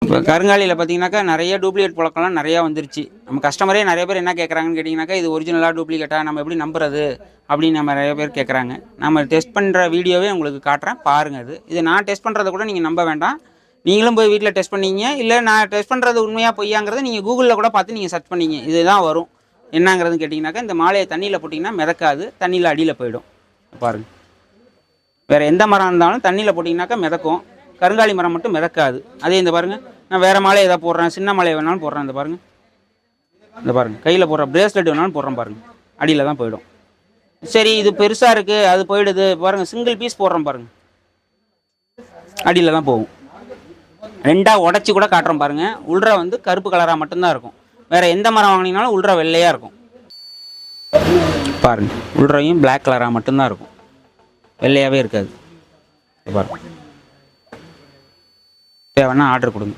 இப்போ கருங்காலியில் பார்த்தீங்கன்னாக்கா நிறைய டூப்ளிகேட் பழக்கம்லாம் நிறையா வந்துருச்சு. நம்ம கஸ்டமரே நிறைய பேர் என்ன கேட்குறாங்கன்னு கேட்டிங்கனாக்கா, இது ஒரிஜினலாக டூப்ளிகேட்டா நம்ம எப்படி நம்புறது அப்படின்னு நம்ம நிறைய பேர் கேட்குறாங்க. நம்ம டெஸ்ட் பண்ணுற வீடியோவே உங்களுக்கு காட்டுறேன் பாருங்கள். இது நான் டெஸ்ட் பண்ணுறத கூட நீங்கள் நம்ப வேண்டாம். நீங்களும் போய் வீட்டில் டெஸ்ட் பண்ணீங்க, இல்லை நான் டெஸ்ட் பண்ணுறது உண்மையாக பொய்யாங்கிறத நீங்கள் கூகுளில் கூட பார்த்து நீங்கள் சர்ச் பண்ணீங்க, இதுதான் வரும். என்னங்கிறதுன்னு கேட்டிங்கனாக்கா, இந்த மாலையை தண்ணியில் போட்டிங்கன்னா மிதக்காது, தண்ணியில் அடியில் போயிடும். பாருங்கள், வேறு எந்த மரம் இருந்தாலும் தண்ணியில் போட்டிங்கனாக்கா மிதக்கும், கருங்காலி மரம் மட்டும் மிதக்காது. அதே இந்த பாருங்கள், நான் வேறு மாலை எதாவது போடுறேன், சின்ன மாலையை வேணாலும் போடுறேன். இந்த பாருங்கள், இந்த பாருங்கள், கையில் போடுற பிரேஸ்லெட் வேணாலும் போடுறேன் பாருங்கள், அடியில் தான் போயிடும். சரி, இது பெருசாக இருக்குது அது போயிடுது பாருங்கள், சிங்கிள் பீஸ் போடுறோம் பாருங்கள், அடியில் தான் போகும். ரெண்டாக உடச்சி கூட காட்டுறோம் பாருங்கள். உள்ற வந்து கருப்பு கலராக மட்டும்தான் இருக்கும். வேறு எந்த மரம் வாங்கினீங்கனாலும் உள்ற வெள்ளையாக இருக்கும். பாருங்கள், உள்றையும் பிளாக் கலராக மட்டும்தான் இருக்கும், வெள்ளையாகவே இருக்காது. பாருங்கள், தேவைன்னா ஆர்டர் கொடுங்க.